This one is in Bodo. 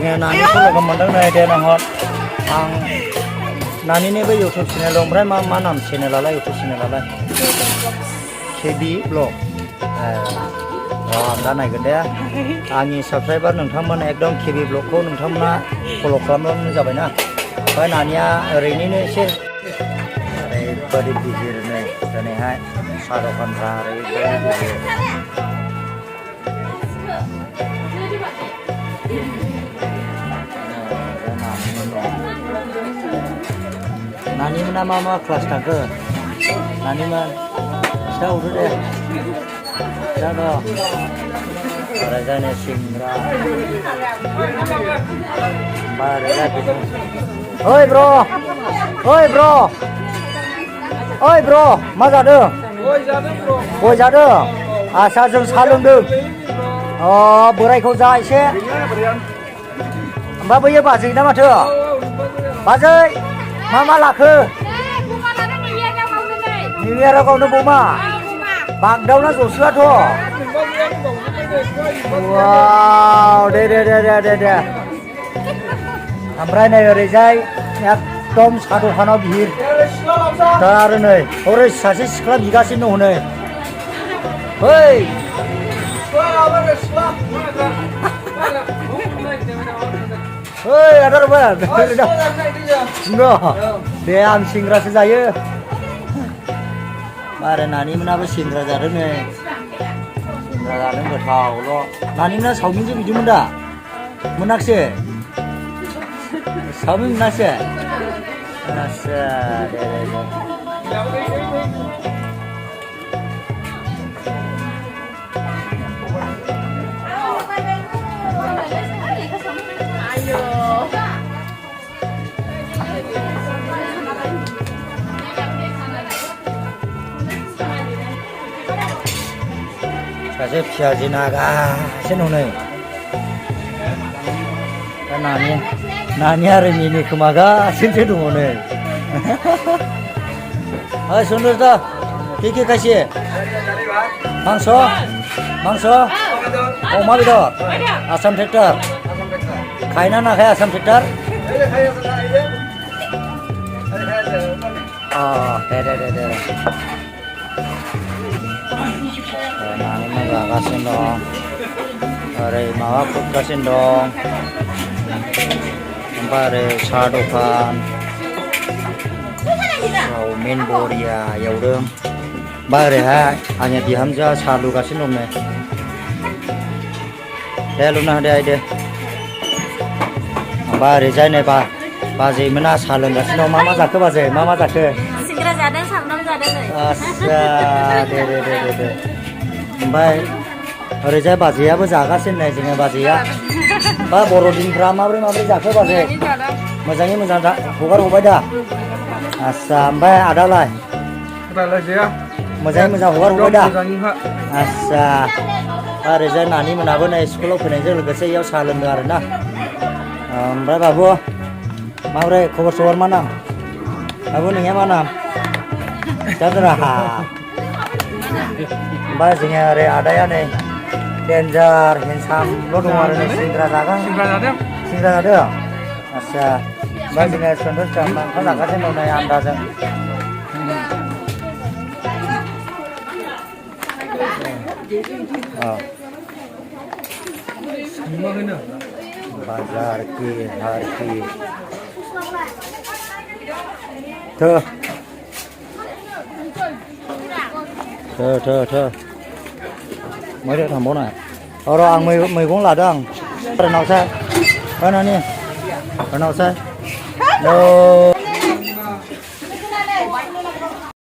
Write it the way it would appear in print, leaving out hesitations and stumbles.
जोङो नानिखौ लोगो मोनदों नै देनाहर आं नानिनि बै इउटुब चेनेल दं ओमफ्राय मा नाम चेनेलालाय इउटुब चेनेलालाय केबि ब्लग आं दा नायगोन दे आंनि साबसक्राइबार नोंथांमोन एकदम केबि ब्लगखौ नोंथांमोना फल' खालामबानो जाबायना ओमफ्राय नानिया ओरैनो एसे ओरैबायदि गिदिर नै दिनैहाय साहा दखानफ्रा ओरैबायदि गिदिर नानिमोना मा क्लास थाखो नानिमोन खिथा हरदो दे खिथा दं ओरैजायनो सिंग्रा ओमफ्राय ओइ ब्र मा जादों गय जादों आसा जों साहा लोंदों बोरायखौ जा एसे ओमफ्राय बैयो बाजै ना माथो बाजै मा लाखो निउ इयाराव गावनो बमा बागदावना जसुआथ' वाव दे ओमफ्राय नै ओरैजाय एकदम साहा दखानाव भिर दा आरो नै हरै सासे सिख्ला बिगासिनो दङ नै ओइ ada apa? Deh am singgah saja. Mari nani mana apa singgah jadi nih? Singgah jadi nggak tahu loh. Nani mana saumi je biju mana? Menak sih? Saumi menak sih? Asa, deh. सासे फिसाजो नागासिनो नै दा नानि आरो मिनि खोमागासिनो दङ नै ओइ सुन्दर दा के खायसे मांस अमा बेदर आसाम ट्रेक्टर खायना नाखाया आसाम ट्रेक्टर दे नानि जागासिनो दं ओरै माबा फुदगासिनो दं ओमफ्राय ओरै साहा दखान चावमिन बरिया एवदों ओमफ्राय ओरैहाय आंनि बिहामजोआ साहा लुगासिनो दं नै दे लुना होदो आइ दे ओमफ्राय ओरैजाय नै बाजैमोना साहा लोंगासिनो दं मा जाखो बाजै मा जाखो सिंग्रा जादों सामब्राम जादों आस्सा दे ओमफ्राय ओरैजाय बाजैयाबो जागासिनो नै जोङो बाजैया बा बर'दिनफ्रा माब्रै जाखो बाजै मोजाङै मोजां हगार हरबाय दा आस्सा ओमफ्राय आदालाय मोजाङै मोजां हगार हरबाय दा आस्सा ओरैजाय नानि मोनाबो नै स्कुलाव फैनायजों लोगोसे इयाव साहा लोंदों आरोना ओमफ्राय बाबु माब्रै खबर सबर मा नाम बाबु नोंनिया मा नाम जादों ओमफ्राय जोङो ओरै आदाया नै डेन्जार हेन्डसामल' दङ आरो नै सिंग्रा जादों आस्सा ओमफ्राय जोङो सन्देस ओंखाम जागासिनो दं नै आन्दाजों बाजार की हारकी थो मैगं थांबावनाय र' आं मैगं लादों आं नावसाय नानि नावसाय